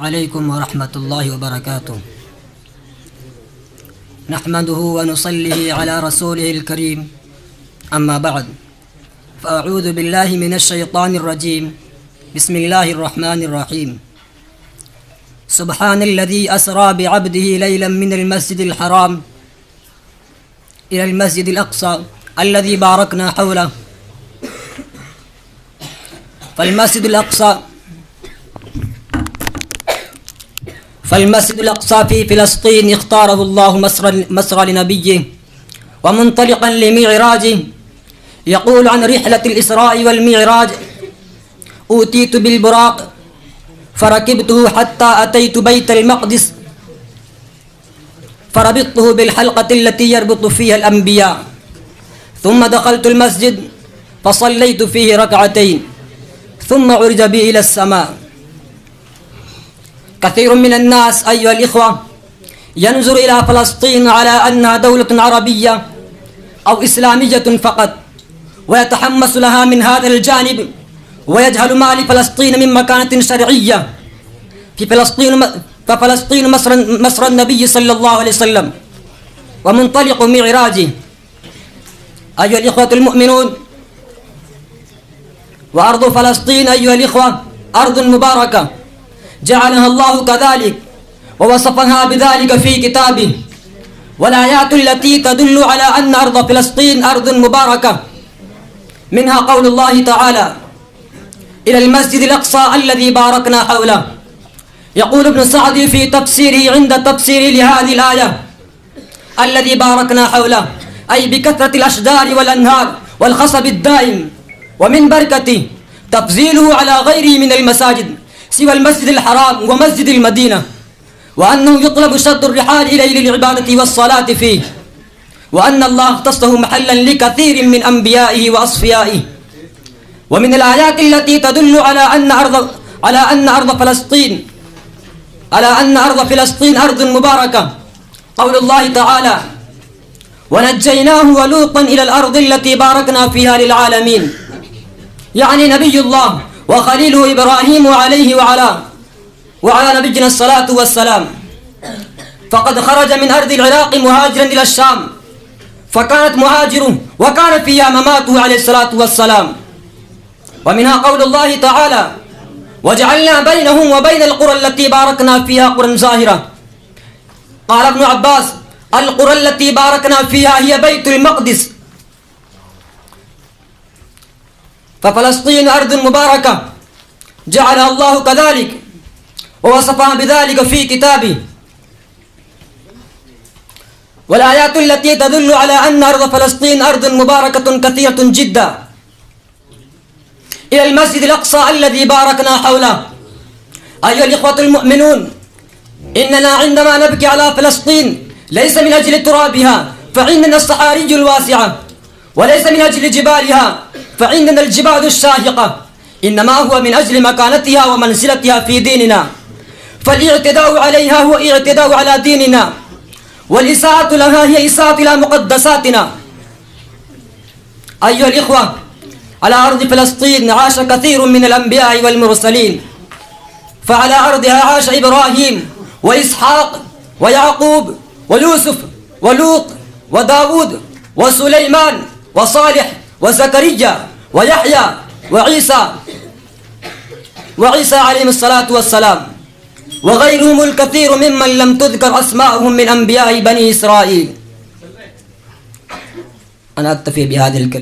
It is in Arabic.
عليكم ورحمة الله وبركاته. نحمده ونصلي على رسوله الكريم، أما بعد، فأعوذ بالله من الشيطان الرجيم. بسم الله الرحمن الرحيم. سبحان الذي أسرى بعبده ليلا من المسجد الحرام إلى المسجد الأقصى الذي باركنا حوله. فالمسجد الأقصى في فلسطين اختاره الله مسرى لنبيه ومنطلقا لمعراجه. يقول عن رحلة الإسراء والمعراج: أوتيت بالبراق فركبته حتى أتيت بيت المقدس فربطته بالحلقة التي يربط فيها الأنبياء، ثم دخلت المسجد فصليت فيه ركعتين ثم عرج بي إلى السماء. كثير من الناس أيها الإخوة ينظر إلى فلسطين على أنها دولة عربية أو إسلامية فقط، ويتحمس لها من هذا الجانب، ويجهل ما لفلسطين من مكانة شرعية. ففلسطين مصر النبي صلى الله عليه وسلم ومنطلق معراجه. أيها الإخوة المؤمنون، وأرض فلسطين أيها الإخوة أرض مباركة جعلها الله كذلك ووصفها بذلك في كتابه، والآيات التي تدل على أن أرض فلسطين أرض مباركة منها قول الله تعالى: إلى المسجد الأقصى الذي باركنا حوله. يقول ابن سعد في تفسيره عند تفسيره لهذه الآية: الذي باركنا حوله أي بكثرة الأشجار والأنهار والخصب الدائم، ومن بركته تفضيله على غيره من المساجد سوى المسجد الحرام ومسجد المدينة، وأنه يطلب شد الرحال إليه للعبادة والصلاة فيه، وأن الله اختصه محلا لكثير من أنبيائه وأصفيائه. ومن الآيات التي تدل على أن أرض فلسطين أرض مباركة قول الله تعالى: ونجيناه ولوطا إلى الأرض التي باركنا فيها للعالمين، يعني نبي الله وخليله إبراهيم عليه وعلى نبينا الصلاة والسلام. فقد خرج من أرض العراق مهاجرا إلى الشام، فكانت مهاجره وكان فيها مماته عليه الصلاة والسلام. ومنها قول الله تعالى: وجعلنا بينهم وبين القرى التي باركنا فيها قرى ظاهرة. قال ابن عباس: القرى التي باركنا فيها هي بيت المقدس. ففلسطين أرض مباركة جعلها الله كذلك ووصفها بذلك في كتابه. والآيات التي تدل على أن أرض فلسطين أرض مباركة كثيرة جدا. إلى المسجد الأقصى الذي باركنا حوله. أيها الإخوة المؤمنون، إننا عندما نبكي على فلسطين ليس من أجل ترابها فعندنا الصحاري الواسعة، وليس من أجل جبالها فعندنا الجبال الشاهقة، إنما هو من أجل مكانتها ومنزلتها في ديننا. فالاعتداء عليها هو اعتداء على ديننا، والإساءة لها هي إساءة إلى مقدساتنا. أيها الإخوة، على أرض فلسطين عاش كثير من الأنبياء والمرسلين، فعلى أرضها عاش إبراهيم وإسحاق ويعقوب ويوسف ولوط وداود وسليمان وصالح وزكريا ويحيى وعيسى عليهم الصلاة والسلام، وغيرهم الكثير ممن لم تذكر أسماءهم من أنبياء بني إسرائيل. أنا أكتفي بهذه الكلمة.